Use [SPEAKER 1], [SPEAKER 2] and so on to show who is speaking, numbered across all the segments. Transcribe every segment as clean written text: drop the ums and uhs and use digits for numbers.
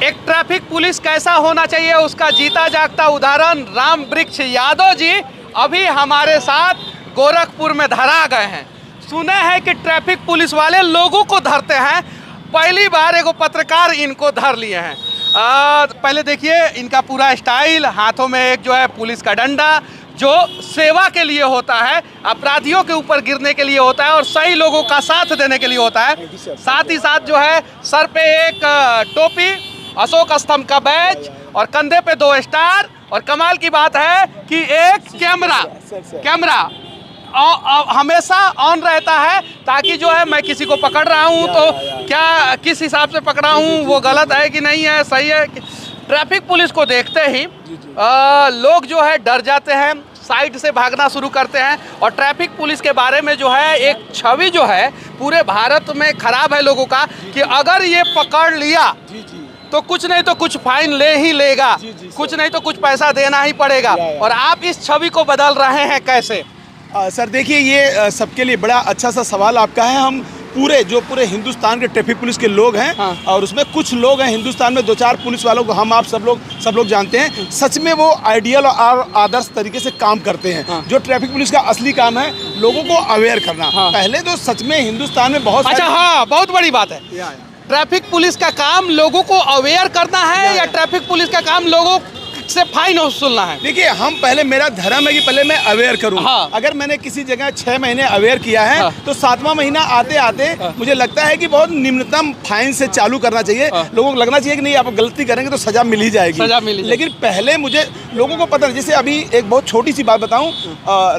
[SPEAKER 1] एक traffic police कैसा होना चाहिए उसका जीता जागता उदाहरण राम वृक्ष यादव जी अभी हमारे साथ गोरखपुर में धरा गए हैं। सुने हैं कि ट्रैफिक पुलिस वाले लोगों को धरते हैं, पहली बार एगो पत्रकार इनको धर लिए हैं। पहले देखिए इनका पूरा स्टाइल, हाथों में एक जो है पुलिस का डंडा जो सेवा के लिए होता है, अपराधियों के ऊपर गिरने के लिए होता है और सही लोगों का साथ देने के लिए होता है। साथ ही साथ जो है सर पे एक टोपी, अशोक स्तंभ का बैज और कंधे पे 2 स्टार और कमाल की बात है कि एक कैमरा हमेशा ऑन रहता है ताकि जो है मैं किसी को पकड़ रहा हूं तो क्या किस हिसाब से पकड़ा हूं, वो गलत है कि नहीं है, सही है। ट्रैफिक पुलिस को देखते ही लोग जो है डर जाते हैं, साइड से भागना शुरू करते हैं और ट्रैफिक पुलिस के बारे में जो है एक छवि जो है पूरे भारत में खराब है लोगों का कि अगर ये पकड़ लिया तो कुछ नहीं तो कुछ फाइन ले ही लेगा, कुछ नहीं तो कुछ पैसा देना ही पड़ेगा। और आप इस छवि को बदल रहे हैं कैसे?
[SPEAKER 2] सर देखिए ये सबके लिए बड़ा अच्छा सा सवाल आपका है। हम पूरे हिंदुस्तान के ट्रैफिक पुलिस के लोग हैं और उसमें कुछ लोग हैं हिंदुस्तान में 2-4 पुलिस वालों को हम आप सब लोग जानते हैं। सच में वो आइडियल और आदर्श तरीके से काम करते हैं। जो ट्रैफिक पुलिस का असली काम है लोगों को अवेयर करना। पहले तो सच में हिंदुस्तान में बहुत
[SPEAKER 1] बहुत बड़ी बात है। ट्रैफिक पुलिस का काम लोगों को अवेयर करना है या ट्रैफिक पुलिस का काम लोगों से फाइन वसूलना है? देखिए
[SPEAKER 2] हम पहले, मेरा धर्म है कि पहले मैं अवेयर करूं। अगर मैंने किसी जगह 6 महीने अवेयर किया है तो 7वां महीना आते आते मुझे लगता है कि बहुत निम्नतम फाइन से चालू करना चाहिए। लोगों को लगना चाहिए कि नहीं आप गलती करेंगे तो सजा मिल ही जाएगी। लेकिन पहले मुझे लोगों को पता नहीं। जैसे अभी एक बहुत छोटी सी बात बताऊं,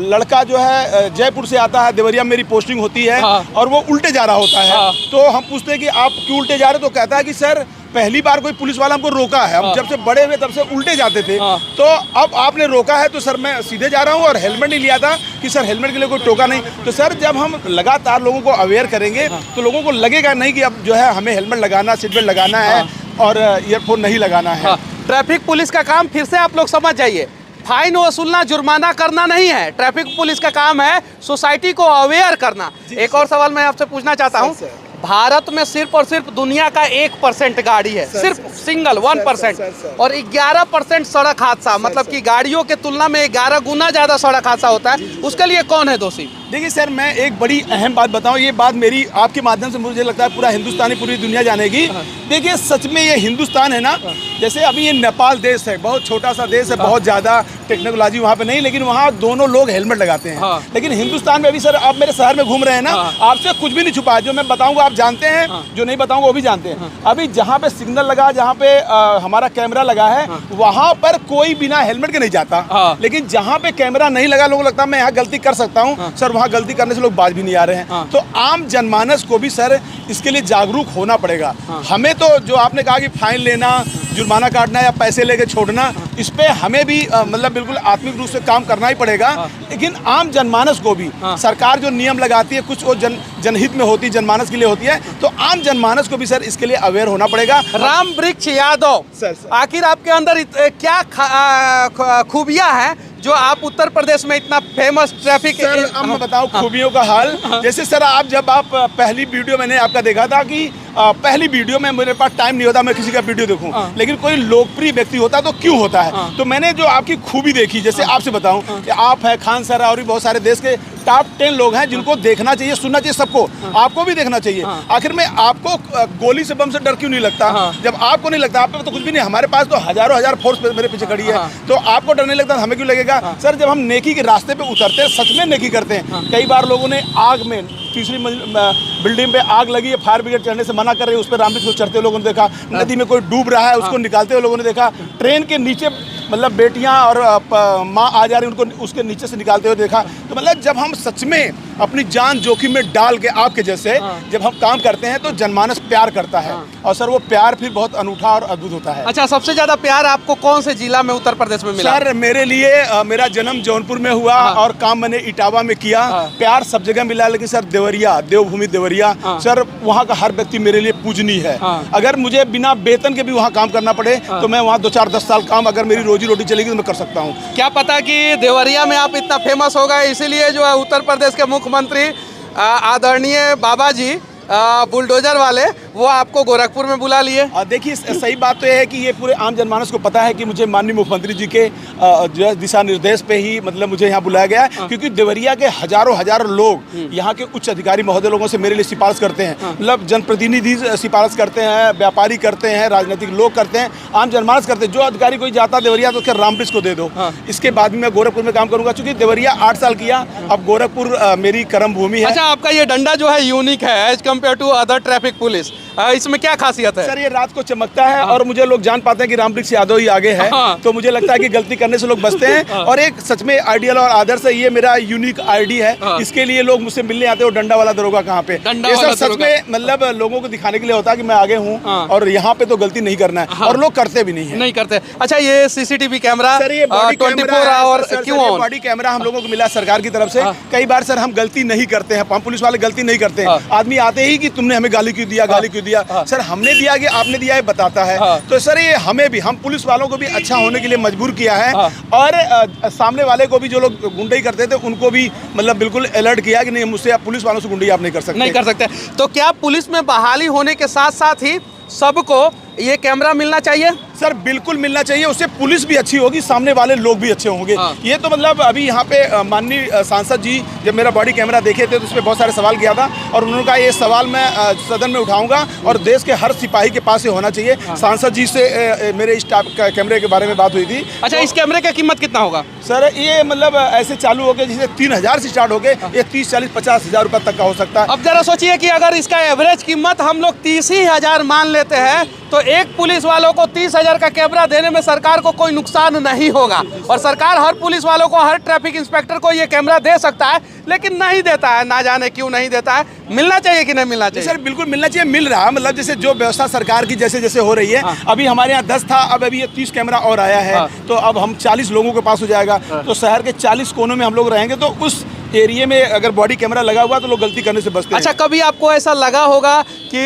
[SPEAKER 2] लड़का जो है जयपुर से आता है, देवरिया मेरी पोस्टिंग होती है और वो उल्टे जा रहा होता है। तो हम पूछते हैं कि आप क्यों उल्टे जा रहे हो? तो कहता है कि सर पहली बार कोई पुलिस वाला हमको रोका है, हम जब से बड़े हुए तब से उल्टे जाते थे। तो अब आपने रोका है तो सर मैं सीधे जा रहा हूँ और हेलमेट नहीं लिया था कि सर हेलमेट के लिए कोई टोका नहीं। तो सर जब हम लगातार लोगों को अवेयर करेंगे तो लोगों को लगेगा नहीं कि अब जो है हमें हेलमेट लगाना, सीट बेल्ट लगाना है और ईयरफोन नहीं लगाना है।
[SPEAKER 1] ट्रैफिक पुलिस का काम फिर से आप लोग समझ जाइए, फाइन वसूलना, जुर्माना करना नहीं है। ट्रैफिक पुलिस का काम है सोसाइटी को अवेयर करना। एक और सवाल मैं आपसे पूछना चाहता हूँ, भारत में सिर्फ और सिर्फ दुनिया का 1% गाड़ी है, सिर्फ सिंगल 1% और 11% सड़क हादसा, मतलब कि गाड़ियों के तुलना में 11 गुना ज़्यादा सड़क हादसा होता है। उसके लिए कौन है दोषी?
[SPEAKER 2] देखिए सर मैं एक बड़ी अहम बात बताऊं, ये बात मेरी आपके माध्यम से मुझे लगता है पूरा हिंदुस्तानी, पूरी दुनिया जानेगी। देखिए सच में ये हिंदुस्तान है ना, जैसे अभी ये नेपाल देश है, बहुत छोटा सा देश है, बहुत ज़्यादा टेक्नोलॉजी वहाँ पे नहीं, लेकिन वहाँ दोनों लोग हेलमेट लगाते हैं। लेकिन हिंदुस्तान में अभी सर आप मेरे शहर में घूम रहे हैं ना, आपसे कुछ भी नहीं छुपा है। जो मैं बताऊँगा आप जानते हैं, जो नहीं बताऊँगा वो भी जानते हैं। अभी जहाँ पे सिग्नल लगा, जहाँ पे हमारा कैमरा लगा है, वहाँ पर कोई बिना हेलमेट के नहीं जाता। लेकिन जहाँ पे कैमरा नहीं लगा, लोगों को लगता है मैं यहाँ गलती कर सकता हूँ सर, वहाँ गलती करने से लोग बाज भी नहीं आ रहे हैं। तो आम जनमानस को भी सर इसके लिए जागरूक होना पड़ेगा। हमें तो जो आपने कहा कि फाइन लेना, जुर्माना काटना या पैसे लेके छोड़ना, इस पे हमें भी मतलब बिल्कुल आत्मिक रूप से काम करना ही पड़ेगा। लेकिन आम जनमानस को भी सरकार जो नियम लगाती है कुछ वो जनहित में होती है, जनमानस के लिए होती है, तो आम जनमानस को भी सर इसके लिए अवेयर होना पड़ेगा।
[SPEAKER 1] राम वृक्ष यादव सर, आखिर आपके अंदर क्या खूबियां हैं जो आप उत्तर प्रदेश में इतना फेमस ट्रैफिक?
[SPEAKER 2] सर अब मैं बताऊं खूबियों का हाल। जैसे सर जब आप पहली वीडियो मैंने आपका देखा था कि पहली वीडियो में मेरे पास टाइम नहीं होता मैं किसी का वीडियो देखूं, लेकिन कोई लोकप्रिय व्यक्ति होता तो क्यों होता है। तो मैंने जो आपकी खूबी देखी, जैसे आपसे बताऊं कि आप है, खान सर और भी बहुत सारे देश के टॉप 10 लोग हैं जिनको देखना चाहिए, सुनना चाहिए सबको, आपको भी देखना चाहिए। आखिर में आपको गोली से, बम से डर क्यों नहीं लगता? जब आपको नहीं लगता, आप पे तो कुछ भी नहीं, हमारे पास तो हजारों हजार फोर्स मेरे पीछे खड़ी है, तो आपको डर नहीं लगता, हमें क्यों लगेगा? सर जब हम नेकी के रास्ते पे उतरते हैं, सच में नेकी करते हैं। कई बार लोगों ने आग में, तीसरी बिल्डिंग पे आग लगी है, फायर ब्रिगेड चढ़ने से मना कर रही है, उस पर रामवृक्ष को चढ़ते हुए लोगों ने देखा। नदी में कोई डूब रहा है, उसको निकालते हुए लोगों ने देखा। ट्रेन के नीचे मतलब बेटियां और माँ आ जा रही, उनको उसके नीचे से निकालते हुए देखा। तो मतलब जब हम सच में अपनी जान जोखिम में डाल के आपके जैसे जब हम काम करते हैं तो जनमानस प्यार करता है और सर वो प्यार फिर बहुत अनूठा और अद्भुत होता है।
[SPEAKER 1] अच्छा, सबसे ज्यादा प्यार आपको कौन से जिला में उत्तर प्रदेश में मिला?
[SPEAKER 2] सर मेरे लिए मेरा जन्म जौनपुर में हुआ और काम मैंने इटावा में किया। प्यार सब जगह मिला, लेकिन सर देवरिया, देवभूमि देवरिया, सर वहाँ का हर व्यक्ति मेरे लिए पूजनीय है। अगर मुझे बिना वेतन के भी वहाँ काम करना पड़े तो मैं वहाँ 2-4-10 साल काम, अगर मेरी रोजी रोटी चलेगी तो मैं कर सकता हूँ।
[SPEAKER 1] क्या पता कि देवरिया में आप इतना फेमस हो गए, इसीलिए जो है उत्तर प्रदेश के मुख्यमंत्री आदरणीय बाबा जी बुलडोजर वाले वो आपको गोरखपुर में बुला लिए।
[SPEAKER 2] देखिए सही बात तो यह है कि ये पूरे आम जनमानस को पता है कि मुझे माननीय मुख्यमंत्री जी के जो है दिशा निर्देश पे ही मतलब मुझे यहाँ बुलाया गया है, क्योंकि देवरिया के हजारों लोग यहाँ के उच्च अधिकारी महोदय लोगों से मेरे लिए सिफारिश करते हैं। मतलब जनप्रतिनिधि सिफारिश करते हैं, व्यापारी करते हैं, राजनीतिक लोग करते हैं, आम जनमानस करते हैं। जो अधिकारी कोई जाता देवरिया तो उसके रामवृक्ष को दे दो, इसके बाद में मैं गोरखपुर में काम करूंगा। चूंकि देवरिया 8 साल किया, अब गोरखपुर मेरी कर्म भूमि है।
[SPEAKER 1] अच्छा, आपका ये डंडा जो है यूनिक है as compared to other traffic police, इसमें क्या खासियत है?
[SPEAKER 2] सर ये रात को चमकता है और मुझे लोग जान पाते हैं कि रामवृक्ष यादव ही आगे है, तो मुझे लगता है कि गलती करने से लोग बचते हैं। और एक सच में आइडियल और आदर्श है, ये मेरा यूनिक आईडी है। इसके लिए लोग मुझसे मिलने आते हो, डंडा वाला दरोगा कहाँ पे। ये सब सच में मतलब लोगों को दिखाने के लिए होता है कि मैं आगे हूँ और यहाँ पे तो गलती नहीं करना है, और लोग करते भी नहीं करते।
[SPEAKER 1] अच्छा, ये सीसीटीवी कैमरा
[SPEAKER 2] सर ये
[SPEAKER 1] 24 आवर क्यों ऑन?
[SPEAKER 2] बॉडी कैमरा हम लोगों को मिला सरकार की तरफ से। कई बार सर हम गलती नहीं करते हैं, हम पुलिस वाले गलती नहीं करते हैं। आदमी आते ही कि तुमने हमें गाली क्यों दिया, गाली क्यों दिया। सर हमने दिया कि आपने दिया है बताता है। तो सर ये हमें भी, हम पुलिस वालों को भी अच्छा होने के लिए मजबूर किया है, और सामने वाले को भी जो लोग गुंडाई करते थे उनको भी मतलब बिल्कुल अलर्ट किया कि नहीं, मुझसे पुलिस वालों से गुंडाई आप नहीं कर सकते।
[SPEAKER 1] तो क्या पुलिस में बहाली होने के साथ साथ ही सबको ये कैमरा मिलना चाहिए?
[SPEAKER 2] सर बिल्कुल मिलना चाहिए, उससे पुलिस भी अच्छी होगी, सामने वाले लोग भी अच्छे होंगे। ये तो मतलब अभी यहाँ पे माननीय सांसद जी जब मेरा बॉडी कैमरा देखे थे तो उस पर बहुत सारे सवाल किया था, और उन्होंने कहा ये सवाल मैं सदन में उठाऊंगा और देश के हर सिपाही के पास ये होना चाहिए। सांसद जी से मेरे इस टाइप का कैमरे के बारे में बात हुई थी।
[SPEAKER 1] अच्छा, इस कैमरे का कीमत कितना होगा?
[SPEAKER 2] सर ये मतलब ऐसे चालू हो गए जिसे 3000 से स्टार्ट हो गए, ये 30, 40, 50 हज़ार रुपये तक का हो सकता है।
[SPEAKER 1] अब जरा सोचिए कि अगर इसका एवरेज कीमत हम लोग 30 ही हज़ार मान लेते हैं तो एक पुलिस वालों को 30,000 का कैमरा देने में सरकार को कोई नुकसान नहीं होगा, और सरकार हर पुलिस वालों को, हर ट्रैफिक इंस्पेक्टर को ये कैमरा दे सकता है, लेकिन नहीं देता है। ना जाने क्यों नहीं देता है। मिलना चाहिए कि नहीं मिलना चाहिए?
[SPEAKER 2] सर बिल्कुल मिलना चाहिए, मिल रहा है। मतलब जैसे जो व्यवस्था सरकार की जैसे जैसे हो रही है, अभी हमारे यहाँ 10 था, अब अभी ये 30 कैमरा और आया है, तो अब हम 40 लोगों के पास हो जाएगा। तो शहर के 40 कोनों में हम लोग रहेंगे, तो उस एरिया में अगर बॉडी कैमरा लगा हुआ तो लोग गलती करने से बचते हैं।
[SPEAKER 1] अच्छा, कभी आपको ऐसा लगा होगा कि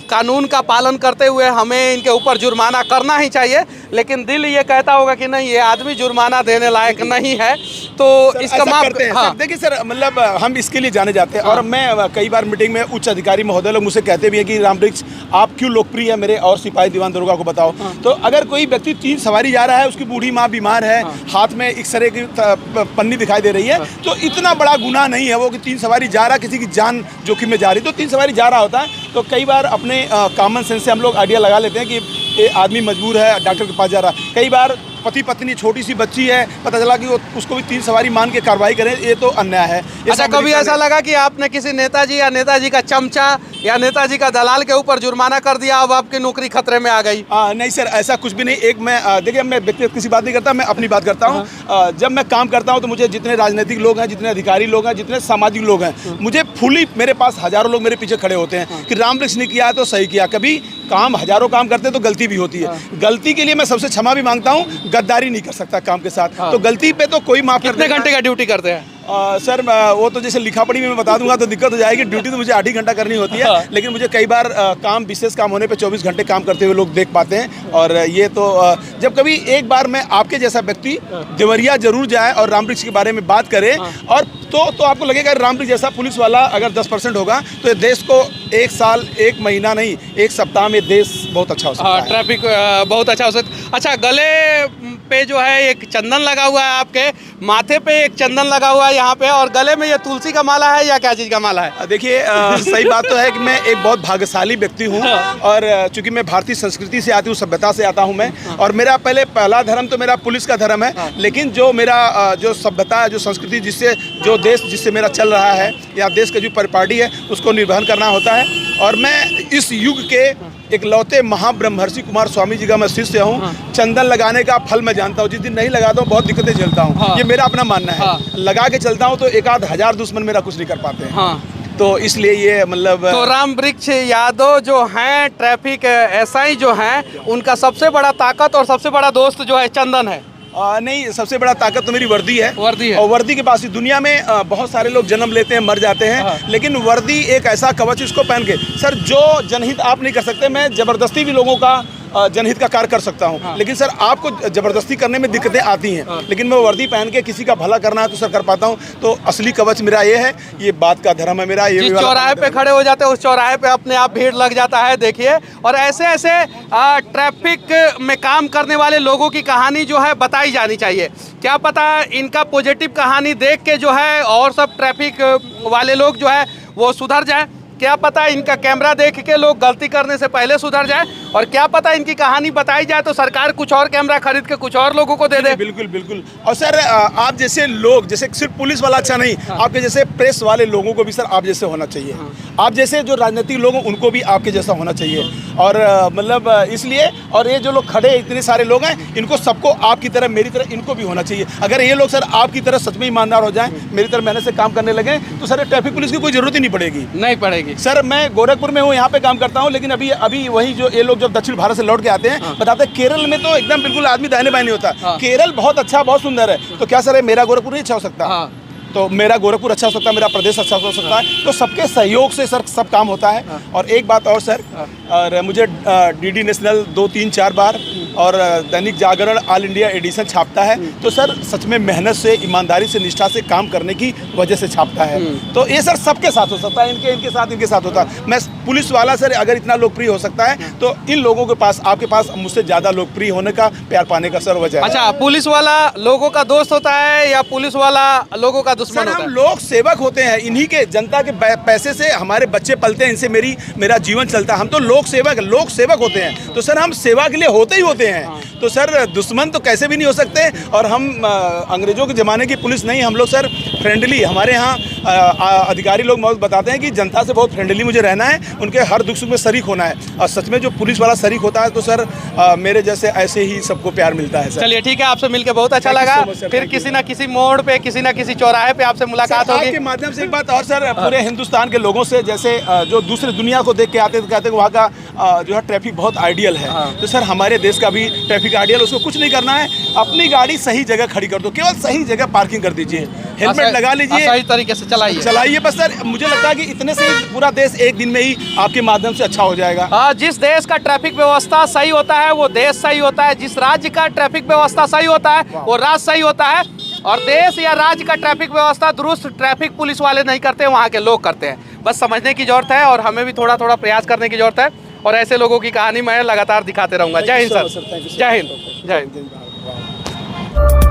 [SPEAKER 1] कानून का पालन करते हुए हमें इनके ऊपर जुर्माना करना ही चाहिए, लेकिन दिल ये कहता होगा कि नहीं, ये आदमी जुर्माना देने लायक नहीं है, तो इसका माफ करते हैं?
[SPEAKER 2] हाँ। देखिए सर, मतलब हम इसके लिए जाने जाते हैं, और मैं कई बार मीटिंग में उच्च अधिकारी महोदय लोग मुझसे कहते भी हैं कि रामवृक्ष आप क्यों लोकप्रिय है मेरे और सिपाही दीवान दरोगा को बताओ। तो अगर कोई व्यक्ति 3 सवारी जा रहा है, उसकी बूढ़ी माँ बीमार है, हाथ में एक्सरे की पन्नी दिखाई दे रही है, तो इतना बड़ा गुनाह नहीं है वो कि 3 सवारी जा रहा, किसी की जान जोखिम में जा रही, तो 3 सवारी जा रहा होता है। तो कई बार अपने कॉमन सेंस से हम लोग आइडिया लगा लेते हैं कि ये आदमी मजबूर है, डॉक्टर के पास जा रहा। कई बार पति पत्नी, छोटी सी बच्ची है, पता चला कि वो उसको भी 3 सवारी मान के कार्रवाई करें, ये तो अन्याय है।
[SPEAKER 1] अच्छा, कभी ऐसा लगा कि आपने किसी नेताजी या नेताजी का चमचा या नेताजी का दलाल के ऊपर जुर्माना कर दिया, अब आपकी नौकरी खतरे में आ गई?
[SPEAKER 2] नहीं सर, ऐसा कुछ भी नहीं। एक मैं देखिए, मैं व्यक्तिगत किसी बात नहीं करता, मैं अपनी बात करता हूँ। जब मैं काम करता हूँ तो मुझे जितने राजनीतिक लोग हैं, जितने अधिकारी लोग हैं, जितने सामाजिक लोग हैं, मुझे फुली, मेरे पास हजारों लोग मेरे पीछे खड़े होते हैं कि रामवृक्ष ने किया तो सही किया। कभी काम हजारों काम करते तो गलती भी होती है, गलती के लिए मैं सबसे क्षमा भी मांगता हूँ। गद्दारी नहीं कर सकता काम के साथ, तो गलती पे तो कोई माफ।
[SPEAKER 1] कितने घंटे का ड्यूटी करते हैं?
[SPEAKER 2] सर वो तो जैसे लिखा पढ़ी में मैं बता दूंगा तो दिक्कत हो जाएगी। ड्यूटी तो मुझे 8 ही घंटा करनी होती है, लेकिन मुझे कई बार काम, विशेष काम होने पे 24 घंटे काम करते हुए लोग देख पाते हैं। और ये तो जब कभी एक बार मैं आपके जैसा व्यक्ति देवरिया जरूर जाए और रामवृक्ष के बारे में बात करे, और तो आपको लगेगा रामवृक्ष जैसा पुलिस वाला अगर 10% होगा तो ये देश को 1 साल, 1 महीना नहीं, 1 सप्ताह में देश बहुत अच्छा हो सकता है।
[SPEAKER 1] ट्रैफिक बहुत अच्छा हो सकता है। अच्छा, गले पे जो है एक चंदन लगा हुआ है, आपके माथे पे एक चंदन लगा हुआ है यहाँ पे, और गले में ये तुलसी का माला है या क्या चीज़ का माला है?
[SPEAKER 2] देखिए सही बात तो है कि मैं एक बहुत भाग्यशाली व्यक्ति हूँ, और चूंकि मैं भारतीय संस्कृति से आती हूँ, सभ्यता से आता हूँ मैं, और मेरा पहला धर्म तो मेरा पुलिस का धर्म है, लेकिन जो मेरा जो सभ्यता है, जो संस्कृति, जिससे जो देश जिससे मेरा चल रहा है, या देश का जो परिपाटी है उसको निर्वहन करना होता है। और मैं इस युग के इकलौते महाब्रह्मर्षि कुमार स्वामी जी का मैं शिष्य हूँ। चंदन लगाने का फल मैं जानता हूँ, जिस दिन नहीं लगाता हूँ बहुत दिक्कतें झेलता हूँ। ये मेरा अपना मानना है। लगा के चलता हूँ तो 1-आध हज़ार दुश्मन मेरा कुछ नहीं कर पाते हैं। तो इसलिए ये मतलब
[SPEAKER 1] तो रामवृक्ष यादव जो हैं, ट्रैफिक एसआई जो हैं, उनका सबसे बड़ा ताकत और सबसे बड़ा दोस्त जो है चंदन है।
[SPEAKER 2] नहीं, सबसे बड़ा ताकत तो मेरी वर्दी है।
[SPEAKER 1] वर्दी है।
[SPEAKER 2] और वर्दी के पास ही दुनिया में बहुत सारे लोग जन्म लेते हैं, मर जाते हैं, लेकिन वर्दी एक ऐसा कवच, इसको पहन के सर जो जनहित आप नहीं कर सकते। मैं ज़बरदस्ती भी लोगों का जनहित का कार्य कर सकता हूँ। लेकिन सर आपको जबरदस्ती करने में दिक्कतें आती हैं, लेकिन मैं वर्दी पहन के किसी का भला करना है तो सर कर पाता हूँ। तो असली कवच मेरा ये है, ये बात का धर्म है मेरा। ये
[SPEAKER 1] जिस चौराहे पे खड़े हो जाते हैं उस चौराहे पे अपने आप भीड़ लग जाता है, देखिए। और ऐसे ऐसे ट्रैफिक में काम करने वाले लोगों की कहानी जो है बताई जानी चाहिए। क्या पता इनका पॉजिटिव कहानी देख के जो है और सब ट्रैफिक वाले लोग जो है वो सुधर जाए। क्या पता इनका कैमरा देख के लोग गलती करने से पहले सुधर जाए, और क्या पता इनकी कहानी बताई जाए तो सरकार कुछ और कैमरा खरीद के कुछ और लोगों को दे दे।
[SPEAKER 2] बिल्कुल बिल्कुल। और सर आप जैसे लोग, जैसे सिर्फ पुलिस वाला अच्छा नहीं, आपके जैसे प्रेस वाले लोगों को भी सर आप जैसे होना चाहिए। आप जैसे जो राजनीतिक लोग हैं उनको भी आपके जैसा होना चाहिए। और मतलब इसलिए, और ये जो लोग खड़े इतने सारे लोग हैं, इनको सबको आपकी तरह, मेरी तरह इनको भी होना चाहिए। अगर ये लोग सर आपकी तरह सच में ईमानदार हो जाएं, मेरी तरह मेहनत से काम करने लगे, तो सर ट्रैफिक पुलिस की कोई जरूरत ही नहीं पड़ेगी।
[SPEAKER 1] नहीं पड़ेगी।
[SPEAKER 2] सर मैं गोरखपुर में हूँ, यहाँ पे काम करता हूँ, लेकिन अभी वही जो ये लोग जब दक्षिण भारत से लौट के आते हैं, बताते हैं केरल में तो एकदम बिल्कुल आदमी दाहिने बाएं नहीं होता। केरल बहुत अच्छा, बहुत सुंदर है। तो क्या सर मेरा गोरखपुर नहीं अच्छा हो सकता? तो मेरा गोरखपुर अच्छा हो सकता है, मेरा प्रदेश अच्छा हो सकता है। तो सबके सहयोग से सर सब काम होता है। और एक बात और सर, और मुझे डीडी नेशनल 2, 3, 4 बार और Dainik Jagran all India addition छापता है। तो सर सच में मेहनत से, ईमानदारी से, निष्ठा से काम करने की वजह से छापता है। तो ये सर सबके साथ हो सकता है, इनके साथ होता है। मैं पुलिस वाला सर अगर इतना लोकप्रिय हो सकता है, तो इन लोगों के पास, आपके पास मुझसे ज़्यादा लोकप्रिय होने का, प्यार पाने का सर वजह है।
[SPEAKER 1] अच्छा, पुलिस वाला लोगों का दोस्त होता है या पुलिस वाला लोगों का दुश्मन
[SPEAKER 2] सर
[SPEAKER 1] होता
[SPEAKER 2] हम
[SPEAKER 1] है?
[SPEAKER 2] लोग सेवक होते हैं, इन्हीं के जनता के पैसे से हमारे बच्चे पलते हैं, इनसे मेरा जीवन चलता है। हम तो लोक सेवक होते हैं। तो सर हम सेवा के लिए होते ही होते हैं। तो सर दुश्मन तो कैसे भी नहीं हो सकते। और हम अंग्रेजों के ज़माने की पुलिस नहीं, हम लोग सर फ्रेंडली, हमारे यहाँ अधिकारी लोग बहुत बताते हैं कि जनता से बहुत फ्रेंडली मुझे रहना है, उनके हर दुख सुख में शरीक होना है। और सच में जो पुलिस वाला शरीक होता है तो सर मेरे जैसे ऐसे ही सबको प्यार मिलता है सर।
[SPEAKER 1] चलिए ठीक है, आपसे मिलकर बहुत अच्छा लगा। फिर किसी ना किसी मोड़ पे, किसी ना किसी चौराहे पे आपसे मुलाकात होगी।
[SPEAKER 2] आपके माध्यम से एक बात और सर, पूरे हिंदुस्तान के लोगों से, जैसे जो दूसरी दुनिया को देख के आते हैं, कहते हैं वहाँ का जो है ट्रैफिक बहुत आइडियल है। तो सर हमारे देश का भी ट्रैफिक आइडियल, उसको कुछ नहीं करना है, अपनी गाड़ी सही जगह खड़ी कर दो, केवल सही जगह पार्किंग कर दीजिए, हेलमेट लगा लीजिए,
[SPEAKER 1] सही तरीके से चलाइए
[SPEAKER 2] बस सर। मुझे लगता है कि इतने से ही पूरा देश एक दिन में ही आपके माध्यम से अच्छा हो जाएगा।
[SPEAKER 1] जिस देश का ट्रैफिक व्यवस्था सही होता है वो देश सही होता है, जिस राज्य का ट्रैफिक व्यवस्था सही होता है वो राज्य सही होता है। और देश या राज्य का ट्रैफिक व्यवस्था दुरुस्त ट्रैफिक पुलिस वाले नहीं करते, वहाँ के लोग करते हैं। बस समझने की जरूरत है और हमें भी थोड़ा थोड़ा प्रयास करने की जरूरत है। और ऐसे लोगों की कहानी मैं लगातार दिखाते रहूँगा। जय हिंद सर, जय हिंद, जय हिंद।